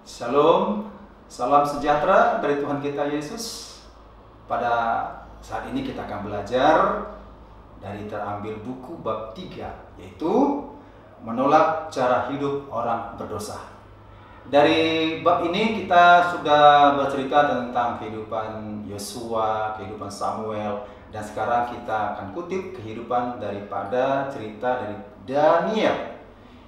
Shalom, salam sejahtera dari Tuhan kita Yesus. Pada saat ini kita akan belajar dari terambil buku bab 3, yaitu menolak cara hidup orang berdosa. Dari bab ini kita sudah bercerita tentang kehidupan Yosua, kehidupan Samuel, dan sekarang kita akan kutip kehidupan daripada cerita dari Daniel.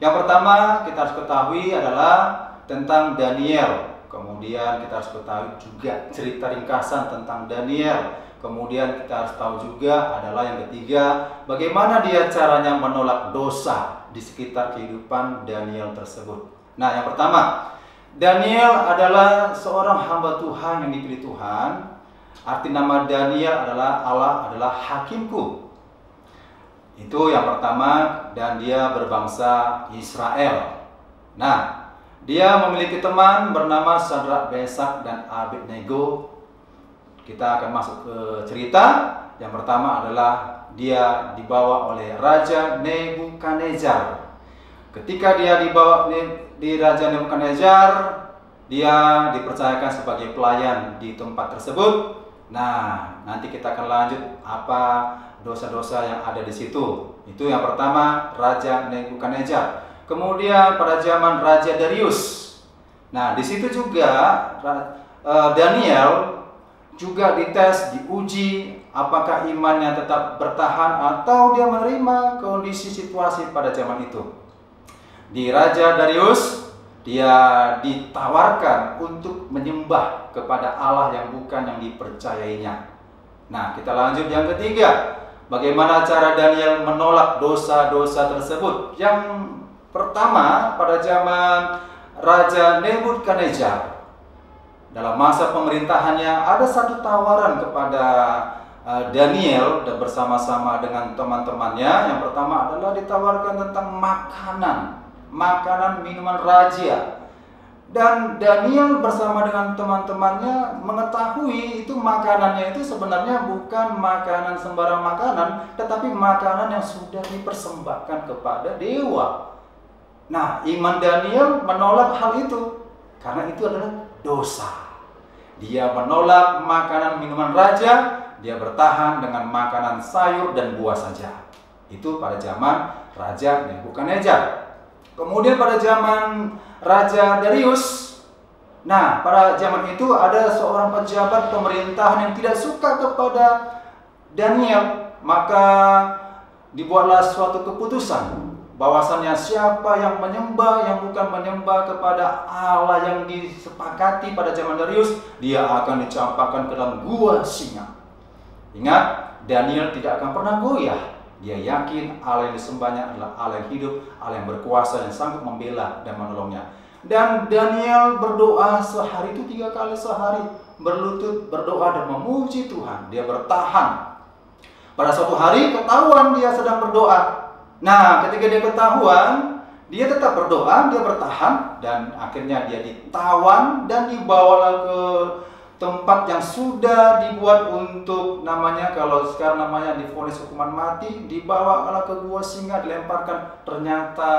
Yang pertama kita harus ketahui adalah tentang Daniel. Kemudian kita harus ketahui juga cerita ringkasan tentang Daniel. Kemudian kita harus tahu juga adalah yang ketiga, bagaimana dia caranya menolak dosa di sekitar kehidupan Daniel tersebut. Nah, yang pertama, Daniel adalah seorang hamba Tuhan yang dipilih Tuhan. Arti nama Daniel adalah Allah adalah hakimku. Itu yang pertama, dan dia berbangsa Israel. Nah, dia memiliki teman bernama Sadrak, Mesak, dan Abednego. Kita akan masuk ke cerita. Yang pertama adalah dia dibawa oleh Raja Nebukadnezar. Ketika dia dibawa di Raja Nebukadnezar, dia dipercayakan sebagai pelayan di tempat tersebut. Nah, nanti kita akan lanjut apa dosa-dosa yang ada di situ. Itu yang pertama, Raja Nebukadnezar. Kemudian pada zaman Raja Darius. Nah, di situ juga Daniel juga dites, diuji apakah imannya tetap bertahan atau dia menerima kondisi situasi pada zaman itu. Di Raja Darius, dia ditawarkan untuk menyembah kepada Allah yang bukan yang dipercayainya. Nah, kita lanjut yang ketiga. Bagaimana cara Daniel menolak dosa-dosa tersebut? Yang pertama, pada zaman Raja Nebukadnezar, dalam masa pemerintahannya ada satu tawaran kepada Daniel dan bersama-sama dengan teman-temannya. Yang pertama adalah ditawarkan tentang makanan minuman raja. Dan Daniel bersama dengan teman-temannya mengetahui itu makanannya itu sebenarnya bukan makanan sembarang makanan, tetapi makanan yang sudah dipersembahkan kepada dewa. Nah, iman Daniel menolak hal itu karena itu adalah dosa. Dia menolak makanan minuman raja, dia bertahan dengan makanan sayur dan buah saja. Itu pada zaman Raja Nebukadnezar. Kemudian pada zaman Raja Darius, nah pada zaman itu ada seorang pejabat pemerintahan yang tidak suka kepada Daniel, maka dibuatlah suatu keputusan bahwasannya siapa yang menyembah yang bukan menyembah kepada Allah yang disepakati pada zaman Darius, dia akan dicampakkan ke dalam gua singa. Ingat, Daniel tidak akan pernah goyah. Dia yakin Allah yang disembahnya adalah Allah yang hidup, Allah yang berkuasa, yang sanggup membela dan menolongnya. Dan Daniel berdoa sehari itu 3 kali sehari, berlutut berdoa dan memuji Tuhan. Dia bertahan. Pada suatu hari ketahuan dia sedang berdoa. Nah, ketika dia ketahuan, dia tetap berdoa, dia bertahan, dan akhirnya dia ditawan dan dibawalah ke tempat yang sudah dibuat untuk namanya, kalau sekarang namanya divonis hukuman mati, dibawalah ke gua singa, dilemparkan. Ternyata,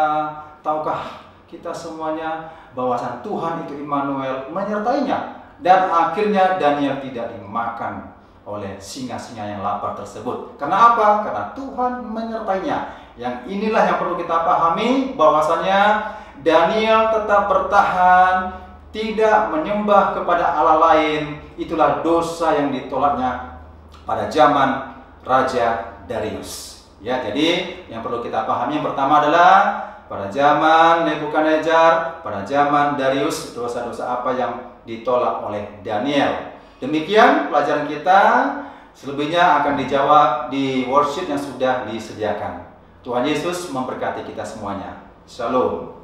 tahukah kita semuanya bahwasan Tuhan itu Immanuel menyertainya, dan akhirnya Daniel tidak dimakan oleh singa-singa yang lapar tersebut. Karena apa? Karena Tuhan menyertainya. Yang inilah yang perlu kita pahami, bahwasanya Daniel tetap bertahan, tidak menyembah kepada Allah lain. Itulah dosa yang ditolaknya pada zaman Raja Darius. Ya, jadi yang perlu kita pahami yang pertama adalah pada zaman Nebukadnezar, pada zaman Darius, dosa-dosa apa yang ditolak oleh Daniel. Demikian pelajaran kita. Selebihnya akan dijawab di worksheet yang sudah disediakan. Tuhan Yesus memberkati kita semuanya. Shalom.